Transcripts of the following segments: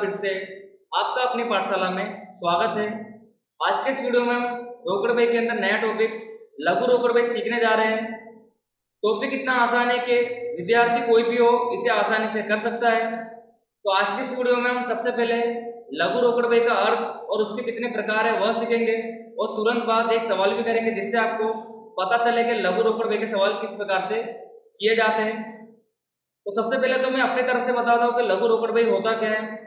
फिर से आपका अपनी पाठशाला में स्वागत है। आज के इस वीडियो में हम रोकड़ बही के अंदर नया टॉपिक लघु रोकड़ बही सीखने जा रहे हैं। टॉपिक इतना आसान है कि विद्यार्थी कोई भी हो इसे आसानी से कर सकता है। तो आज के इस वीडियो में हम सबसे पहले लघु रोकड़ बही का अर्थ और उसके कितने प्रकार है वह सीखेंगे और तुरंत बाद एक सवाल भी करेंगे जिससे आपको पता चले कि लघु रोकड़ बही के सवाल किस प्रकार से किए जाते हैं। तो सबसे पहले तो मैं अपनी तरफ से बताता हूँ कि लघु रोकड़ बही होता क्या है।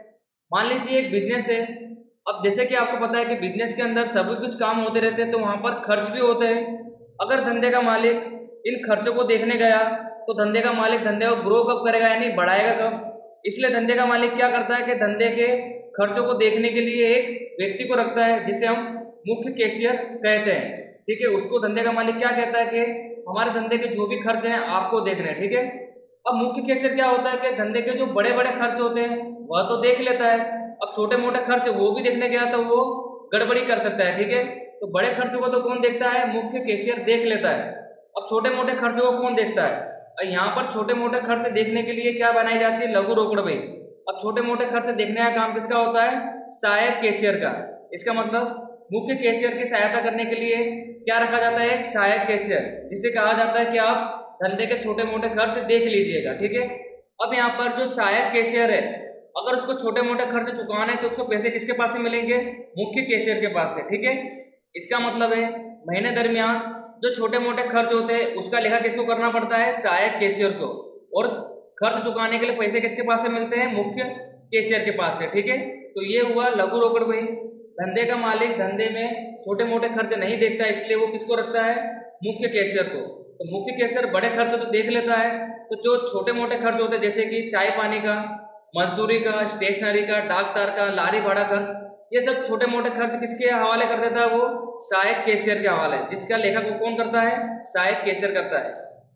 मान लीजिए एक बिजनेस है। अब जैसे कि आपको पता है कि बिजनेस के अंदर सभी कुछ काम होते रहते हैं, तो वहाँ पर खर्च भी होते हैं। अगर धंधे का मालिक इन खर्चों को देखने गया तो धंधे का मालिक धंधे को ग्रो कब करेगा, यानी बढ़ाएगा कब। इसलिए धंधे का मालिक क्या करता है कि धंधे के खर्चों को देखने के लिए एक व्यक्ति को रखता है जिसे हम मुख्य कैशियर कहते हैं। ठीक है, उसको धंधे का मालिक क्या कहता है कि हमारे धंधे के जो भी खर्च हैं आपको देखने हैं। ठीक है, अब मुख्य कैशियर क्या होता है कि धंधे के जो बड़े बड़े खर्च होते हैं वह तो देख लेता है। अब छोटे मोटे खर्च वो भी देखने गया तो वो गड़बड़ी कर सकता है। ठीक है, तो बड़े खर्चों को तो कौन देखता है, मुख्य कैशियर देख लेता है। अब छोटे मोटे खर्चों को कौन देखता है, और यहाँ पर छोटे मोटे खर्च देखने के लिए क्या बनाई जाती है, लघु रोकड़ बही। अब छोटे मोटे खर्च देखने का काम किसका होता है, सहायक कैशियर का। इसका मतलब मुख्य कैशियर की सहायता करने के लिए क्या रखा जाता है, एक सहायक कैशियर, जिसे कहा जाता है कि आप धंधे के छोटे मोटे खर्च देख लीजिएगा। ठीक है, अब यहाँ पर जो सहायक कैशियर है, अगर उसको छोटे मोटे खर्च चुकाने तो उसको पैसे किसके पास से मिलेंगे, मुख्य कैशियर के पास से। ठीक है, इसका मतलब है महीने दरमियान जो छोटे मोटे खर्च होते हैं उसका लेखा किसको करना पड़ता है, सहायक कैशियर को, और खर्च चुकाने के लिए पैसे किसके पास से मिलते हैं, मुख्य कैशियर के पास से। ठीक है, तो ये हुआ लघु रोकड़ बही। धंधे का मालिक धंधे में छोटे मोटे खर्च नहीं देखता, इसलिए वो किसको रखता है, मुख्य कैशियर को। तो मुख्य कैशियर बड़े खर्च तो देख लेता है, तो जो छोटे मोटे खर्च होते हैं जैसे कि चाय पानी का, मजदूरी का, स्टेशनरी का, डाक तार का, लारी भाड़ा खर्च, ये सब छोटे मोटे खर्च किसके हवाले कर देता है, वो सहायक कैशियर के हवाले, जिसका लेखा को कौन करता है, सहायक कैशियर करता है।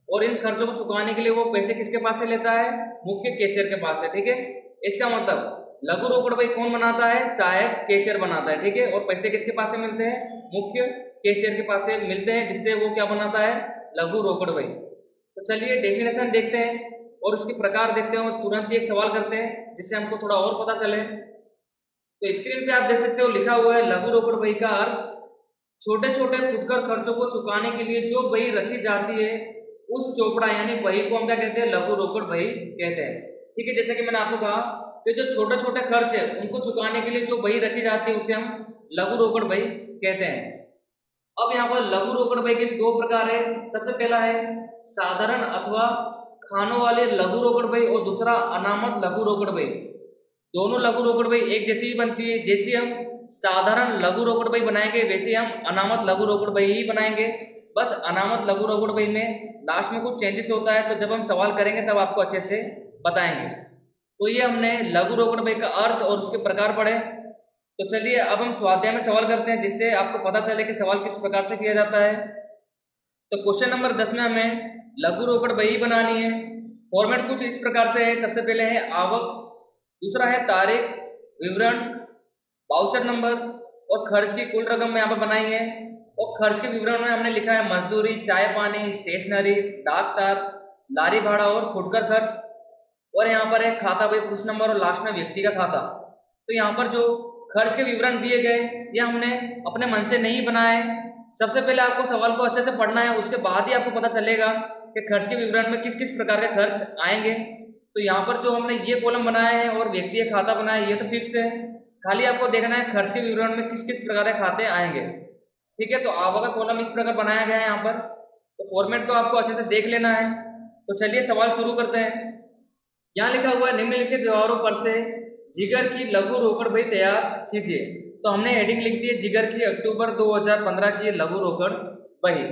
और इन खर्चों को चुकाने के लिए वो पैसे किसके पास से लेता है, मुख्य कैशियर के पास से। ठीक है, इसका मतलब लघु रोकड़ बही कौन बनाता है, सहायक कैशियर बनाता है। ठीक है, और पैसे किसके पास से मिलते हैं, मुख्य कैशियर के पास से मिलते हैं, जिससे वो क्या बनाता है, लघु रोकड़ बही। तो चलिए डेफिनेशन देखते हैं और उसके प्रकार देखते हैं और तुरंत ही एक सवाल करते हैं जिससे हमको थोड़ा और पता चले। तो स्क्रीन पे आप देख सकते हो लिखा हुआ है लघु रोकड़ बही का अर्थ, छोटे छोटे फुटकर खर्चों को चुकाने के लिए जो बही रखी जाती है उस चोपड़ा यानी बही को हम क्या कहते हैं, लघु रोकड़ बही कहते हैं। ठीक है, जैसे कि मैंने आपको कहा कि जो छोटे छोटे खर्च है उनको चुकाने के लिए जो बही रखी जाती है उसे हम लघु रोकड़ बही कहते हैं। अब यहाँ पर लघु रोकड़ बही के दो प्रकार है। सबसे पहला है साधारण अथवा खानों वाले लघु रोकड़ बही और दूसरा अनामत लघु रोकड़ बही। दोनों लघु रोकड़ बही एक जैसी ही बनती है। जैसे हम साधारण लघु रोकड़ बही बनाएंगे वैसे हम अनामत लघु रोकड़ बही ही बनाएंगे। बस अनामत लघु रोकड़ बही में लास्ट में कुछ चेंजेस होता है, तो जब हम सवाल करेंगे तब आपको अच्छे से बताएंगे। तो ये हमने लघु रोकड़ बही का अर्थ और उसके प्रकार पढ़े। तो चलिए अब हम स्वाध्याय में सवाल करते हैं जिससे आपको पता चले कि सवाल किस प्रकार से किया जाता है। तो क्वेश्चन नंबर 10 में हमें लघु रोकड़ बही बनानी है। फॉर्मेट कुछ इस प्रकार से है। सबसे पहले है आवक, दूसरा है तारीख, विवरण, वाउचर नंबर और खर्च की कुल रकम यहाँ पर बनाई है। और खर्च के विवरण में हमने लिखा है मजदूरी, चाय पानी, स्टेशनरी, डाक तार, लारी भाड़ा और फुटकर खर्च। और यहाँ पर है खाता बही, पुरुष नंबर और लास्ट में व्यक्ति का खाता। तो यहाँ पर जो खर्च के विवरण दिए गए ये हमने अपने मन से नहीं बनाए। सबसे पहले आपको सवाल को अच्छे से पढ़ना है, उसके बाद ही आपको पता चलेगा कि खर्च के विवरण में किस किस प्रकार के खर्च आएंगे। तो यहाँ पर जो हमने ये कॉलम बनाए हैं और व्यक्ति का खाता बनाया है ये तो फिक्स है, खाली आपको देखना है खर्च के विवरण में किस किस प्रकार के खाते आएंगे। ठीक है, तो आवक का कॉलम इस प्रकार बनाया गया है यहाँ पर। तो फॉर्मेट को आपको अच्छे से देख लेना है। तो चलिए सवाल शुरू करते हैं। यहाँ लिखा हुआ है निम्नलिखित व्यवहारों पर से जिगर की लघु रोकड़ बही तैयार कीजिए। तो हमने हेडिंग लिख दी है जिगर की अक्टूबर 2015 की लघु रोकड़ बही।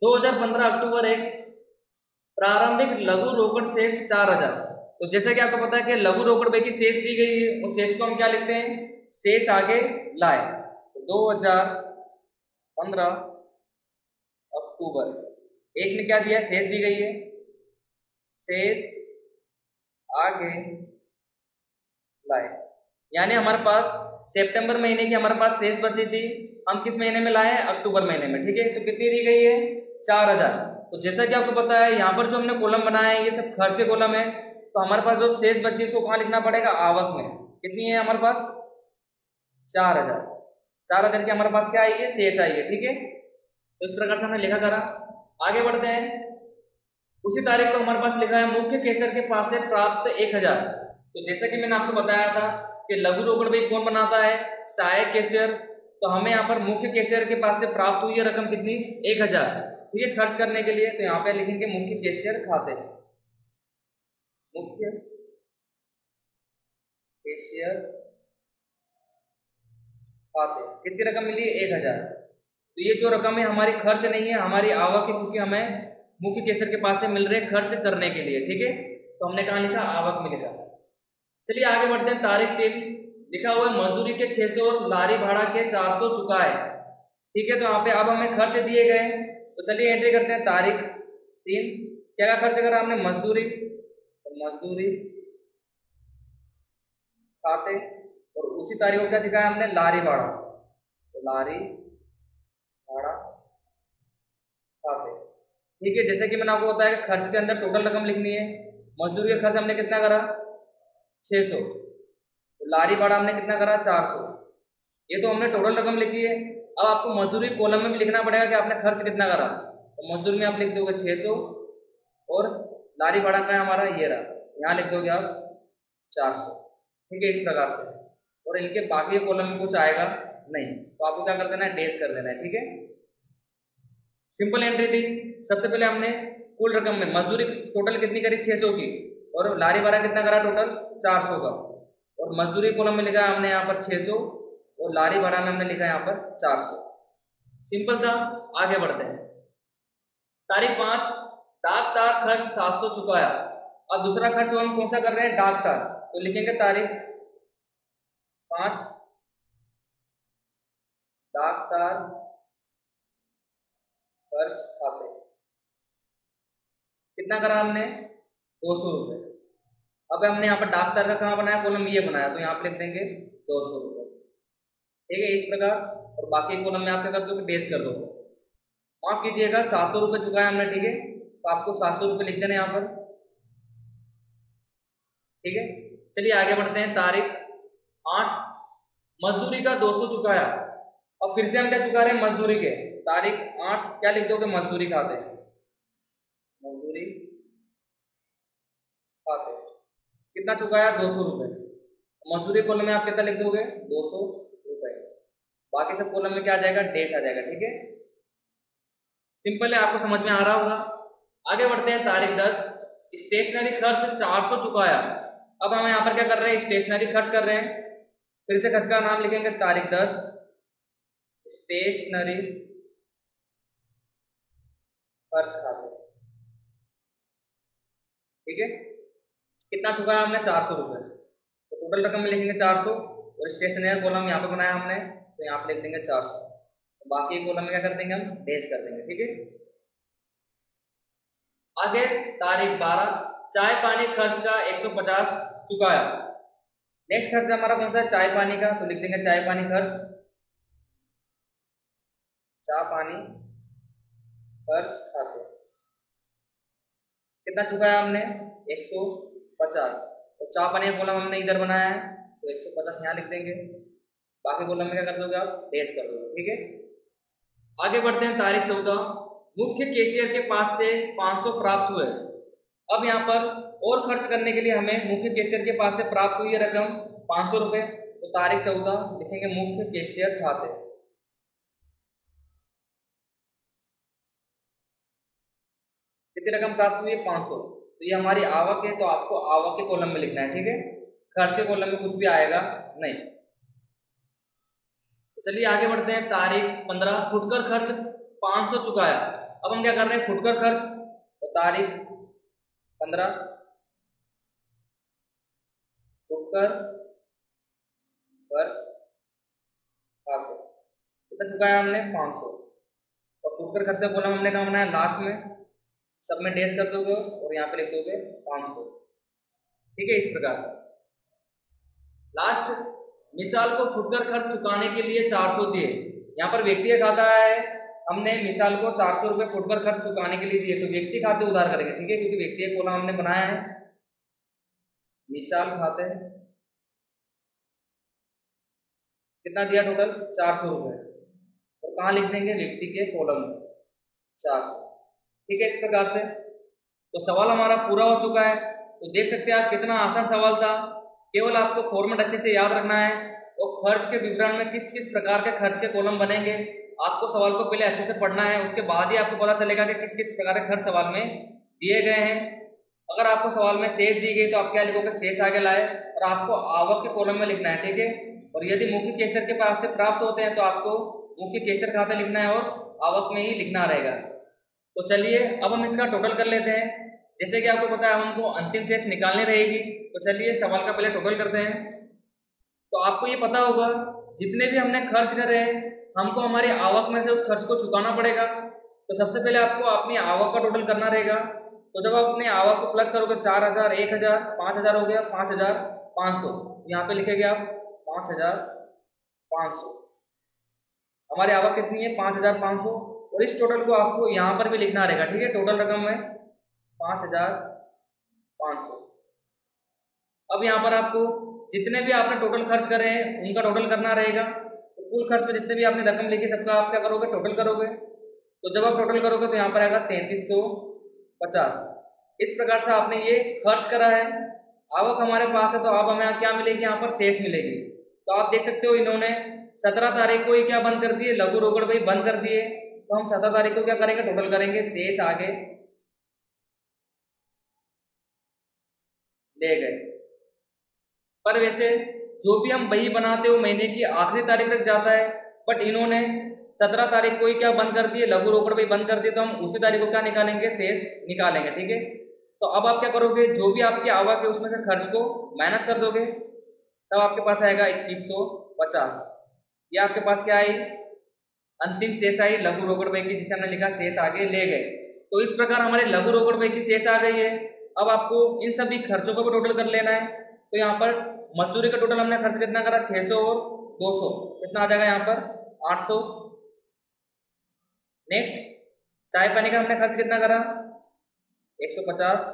2015 अक्टूबर एक प्रारंभिक लघु रोकड़ शेष 4000। तो जैसा कि आपको पता है कि लघु रोकड़ बही की शेष दी गई है, उस शेष को हम क्या लिखते हैं, शेष आगे लाए। तो 2015 अक्टूबर एक ने क्या दिया, शेष दी गई है, शेष आगे लाए। यानी हमारे पास सितंबर महीने की हमारे पास शेष बची थी, हम किस महीने में लाए, अक्टूबर महीने में। ठीक है, तो कितनी दी गई है, 4000। तो जैसा कि आपको पता है यहाँ पर जो हमने कॉलम बनाया है ये सब खर्च के कॉलम है। तो हमारे पास जो शेष बची है उसको कहाँ लिखना पड़ेगा, आवक में। कितनी है हमारे पास 4000। 4000 की हमारे पास क्या आई है, शेष आई है। ठीक है, तो इस प्रकार से हमने लिखा करा। आगे बढ़ते हैं। उसी तारीख को हमारे पास लिखा है मुख्य कैशियर के पास से प्राप्त 1000। तो जैसा कि मैंने आपको बताया था कि लघु रोकड़ बही कौन बनाता है, सहायक कैशियर। तो हमें यहाँ पर मुख्य कैशियर के पास से प्राप्त हुई है रकम कितनी, 1000। ठीक है, खर्च करने के लिए। तो यहाँ पे लिखेंगे मुख्य कैशियर खाते, मुख्य कैशियर खाते कितनी रकम मिली, 1000। तो ये जो रकम है हमारी खर्च नहीं है, हमारी आवक है, क्योंकि हमें मुख्य कैशियर के पास से मिल रहे खर्च करने के लिए। ठीक है, तो हमने कहाँ लिखा, आवक में लिखा। चलिए आगे बढ़ते हैं। तारीख 3 लिखा हुआ है मजदूरी के 600 और लारी भाड़ा के 400 चुकाए। ठीक है, तो यहाँ पे अब हमें खर्च दिए गए। तो चलिए एंट्री करते हैं। तारीख 3 क्या क्या खर्च करा हमने, मजदूरी, तो मजदूरी खाते, और उसी तारीख को क्या दिखाया हमने, लारी भाड़ा, तो लारी भाड़ा खाते। ठीक है, जैसे कि मैंने आपको बताया कि खर्च के अंदर टोटल रकम लिखनी है। मजदूरी का खर्च हमने कितना करा, 600, तो लारी भाड़ा हमने कितना करा, 400। ये तो हमने टोटल रकम लिखी है। अब आपको मजदूरी कॉलम में भी लिखना पड़ेगा कि आपने खर्च कितना करा। तो मजदूरी में आप लिख दोगे 600, और लारी भाड़ा का है हमारा, ये रहा, यहाँ लिख दोगे आप 400। ठीक है, इस प्रकार से। और इनके बाकी कॉलम में कुछ आएगा नहीं, तो आपको क्या कर देना है, डैश कर देना है। ठीक है, सिंपल एंट्री थी। सबसे पहले हमने कुल रकम में मजदूरी टोटल कितनी करी, 600 की, और लारी भाड़ा कितना करा, टोटल 400 का। और मजदूरी कॉलम में लिखा है हमने यहाँ पर 600, और लारी भाड़ा में हमने लिखा है यहाँ पर 400। सिंपल था। आगे बढ़ते हैं। तारीख 5 डाक तार खर्च 700 चुकाया। अब दूसरा खर्च हम कौन सा कर रहे हैं, डाक तार। तो लिखेंगे तारीख 5 डाक तार खर्च खाते, कितना करा हमने, 200 रुपये। अब हमने यहाँ पर डाक तार का कहाँ बनाया, कॉलम ये बनाया, तो यहाँ पर लिख देंगे 200 रुपये। ठीक है, इस प्रकार। और बाकी कॉलम में आप क्या कर दोगे, डैश कर दोगे। माफ कीजिएगा, 700 रुपये चुकाया हमने। ठीक है, तो आपको 700 रुपये लिख देना यहाँ पर। ठीक है, चलिए आगे बढ़ते हैं। तारीख 8 मजदूरी का 200 चुकाया। अब फिर से हम क्या चुका रहे हैं, मजदूरी के। तारीख 8 क्या लिख दोगे, मजदूरी खाते, मजदूरी खाते कितना चुकाया, 200 रुपये। मजदूरी कॉलम में आप कितना लिख दोगे, 200 रुपये। बाकी सब कॉलम में क्या आ जाएगा, डैश आ जाएगा। ठीक है, सिंपल है, आपको समझ में आ रहा होगा। आगे बढ़ते हैं। तारीख 10 स्टेशनरी खर्च 400 चुकाया। अब हम यहाँ पर क्या कर रहे हैं, स्टेशनरी खर्च कर रहे हैं। फिर से खर्च का नाम लिखेंगे, तारीख 10 स्टेशनरी खर्च खाते। ठीक है, कितना चुकाया हमने, 400 रुपये। तो टोटल रकम में लिखेंगे 400, और स्टेशनरी कॉलम यहाँ पे बनाया हमने, तो यहाँ पे लिख देंगे 400। तो बाकी कॉलम में क्या कर देंगे, हम डैश कर देंगे। ठीक है, आगे तारीख 12 चाय पानी खर्च का 150 चुकाया। नेक्स्ट खर्च हमारा कौन सा है, चाय पानी का। तो लिख देंगे चाय पानी खर्च, चाय पानी खर्च खाते, कितना चुकाया हमने, 150। तो चाय पानी का कॉलम हमने इधर बनाया है, तो 150 यहाँ लिख देंगे। बाकी कॉलम में क्या कर दोगे, आप डैश कर दोगे। ठीक है, आगे बढ़ते हैं। तारीख 14 मुख्य कैशियर के पास से 500 प्राप्त हुए। अब यहाँ पर और खर्च करने के लिए हमें मुख्य कैशियर के पास से प्राप्त हुई है रकम 500 रुपये। तो तारीख 14 लिखेंगे मुख्य कैशियर खाते, कितनी रकम प्राप्त हुई है, 500। तो ये हमारी आवक है, तो आपको आवक के कॉलम में लिखना है। ठीक है, खर्च के कॉलम में कुछ भी आएगा नहीं। तो चलिए आगे बढ़ते हैं। तारीख 15 फुटकर खर्च 500 चुकाया। अब हम क्या कर रहे हैं, फुटकर खर्च। तो तारीख 15 फुटकर खर्च खाते, कितना चुकाया हमने, 500। और फुटकर खर्च का कॉलम हमने कहाँ बनाया, लास्ट में। सब में डैश कर दोगे और यहाँ पे लिख दोगे 500। ठीक है, इस प्रकार से। लास्ट मिसाल को फुटकर खर्च चुकाने के लिए 400 दिए। यहाँ पर व्यक्ति का खाता है, हमने मिसाल को 400 रुपये फुटकर खर्च चुकाने के लिए दिए, तो व्यक्ति खाते उधार करेंगे। ठीक है, क्योंकि व्यक्ति का कॉलम हमने बनाया है, मिसाल खाते कितना दिया टोटल 400 रुपये, और कहाँ लिख देंगे व्यक्ति के कॉलम में 400। ठीक है, इस प्रकार से तो सवाल हमारा पूरा हो चुका है। तो देख सकते हैं आप कितना आसान सवाल था, केवल आपको फॉर्मेट अच्छे से याद रखना है और खर्च के विवरण में किस किस प्रकार के खर्च के कॉलम बनेंगे आपको सवाल को पहले अच्छे से पढ़ना है, उसके बाद ही आपको पता चलेगा कि किस किस प्रकार के खर्च सवाल में दिए गए हैं। अगर आपको सवाल में शेष दी गई तो आप क्या लिखोगे, शेष आगे लाए, और आपको आवक के कॉलम में लिखना है। ठीक है, और यदि मुख्य केशर के पास से प्राप्त होते हैं तो आपको मुख्य केशर खाता लिखना है और आवक में ही लिखना रहेगा। तो चलिए अब हम इसका टोटल कर लेते हैं। जैसे कि आपको पता है हमको अंतिम शेष निकालनी रहेगी, तो चलिए सवाल का पहले टोटल करते हैं। तो आपको ये पता होगा जितने भी हमने खर्च करे हैं हमको हमारी आवक में से उस खर्च को चुकाना पड़ेगा। तो सबसे पहले आपको अपनी आवक का टोटल करना रहेगा। तो जब आप अपनी आवक को प्लस करोगे 4000, 1000, 5000 हो गया 5500, यहाँ पे लिखेंगे आप 5500। हमारी आवक कितनी है 5500, और इस टोटल को आपको यहाँ पर भी लिखना रहेगा। ठीक है, टोटल रकम में 5500। अब यहाँ पर आपको जितने भी आपने टोटल खर्च करे हैं उनका टोटल करना रहेगा। तो कुल खर्च में जितने भी आपने रकम लिखी सबका आप क्या करोगे, टोटल करोगे। तो जब आप टोटल करोगे तो यहाँ पर आएगा 3350। इस प्रकार से आपने ये खर्च करा है। आवक हमारे पास है तो अब हमें क्या मिलेगी, यहाँ पर शेष मिलेगी। तो आप देख सकते हो इन्होंने 17 तारीख को ही क्या बंद कर दिए, लघु रोकड़ भाई बंद कर दिए। तो हम 17 तारीख को क्या करेंगे, टोटल करेंगे, शेष आगे ले गए। पर वैसे जो भी हम बही बनाते हो महीने की आखिरी तारीख तक जाता है, बट इन्होंने 17 तारीख को ही क्या बंद कर दिए, लघु रोकड़ भाई बंद कर दिए। तो हम उसी तारीख को क्या निकालेंगे, शेष निकालेंगे। ठीक है, तो अब आप क्या करोगे, जो भी आपकी आवक है उसमें से खर्च को माइनस कर दोगे, तब आपके पास आएगा 2150। ये आपके पास क्या आई, अंतिम शेष आई लघु रोकड़ भाई की, जिसे हमने लिखा शेष आगे ले गए। तो इस प्रकार हमारे लघु रोकड़ भाई की शेष आ गई है। अब आपको इन सभी खर्चों को भी टोटल कर लेना है। तो यहाँ पर मजदूरी का टोटल हमने खर्च कितना करा, 600 और 200, कितना आ जाएगा यहाँ पर 800। नेक्स्ट चाय पानी का हमने खर्च कितना करा, 150।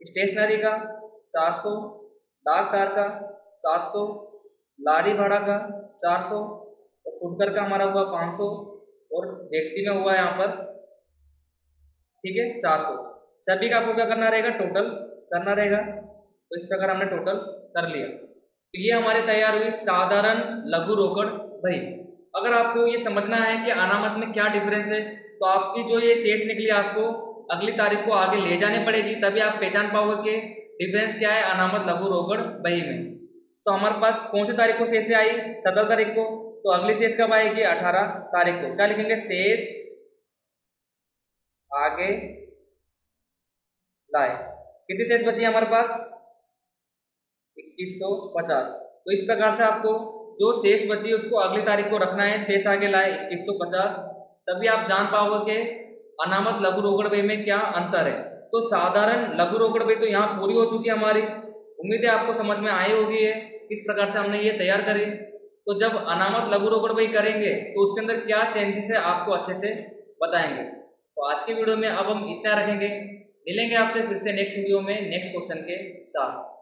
स्टेशनरी का 400, डाक कार का 700, लारी भाड़ा का 400, और फुटकर का हमारा हुआ 500, और व्यक्ति में हुआ यहाँ पर, ठीक है, 400। सभी का आपको क्या करना रहेगा, टोटल करना रहेगा। तो इस प्रकार हमने टोटल कर लिया। तो ये हमारे तैयार हुई साधारण लघु रोकड़ बही। अगर आपको ये समझना है कि अनामत में क्या डिफरेंस है, तो आपकी जो ये शेष निकली आपको अगली तारीख को आगे ले जानी पड़ेगी, तभी आप पहचान पाओगे कि डिफरेंस क्या है अनामत लघु रोकड़ बही में। तो हमारे पास कौन सी तारीख को शेष आई, 17 तारीख को। तो अगली शेष कब आएगी, 18 तारीख को। क्या लिखेंगे, शेष आगे लाए। कितनी शेष बची है हमारे पास, 2150। तो इस प्रकार से आपको जो शेष बची उसको अगली तारीख को रखना है, शेष आगे लाए 2150, तभी आप जान पाओगे कि अनामत लघु रोकड़ बही में क्या अंतर है। तो साधारण लघु रोकड़ बही तो यहाँ पूरी हो चुकी है हमारी। उम्मीद है आपको समझ में आई होगी है किस प्रकार से हमने ये तैयार करी। तो जब अनामत लघु रोकड़ बही करेंगे तो उसके अंदर क्या चेंजेस है आपको अच्छे से बताएंगे। तो आज की वीडियो में अब हम इतना रखेंगे, मिलेंगे आपसे फिर से नेक्स्ट वीडियो में नेक्स्ट क्वेश्चन के साथ।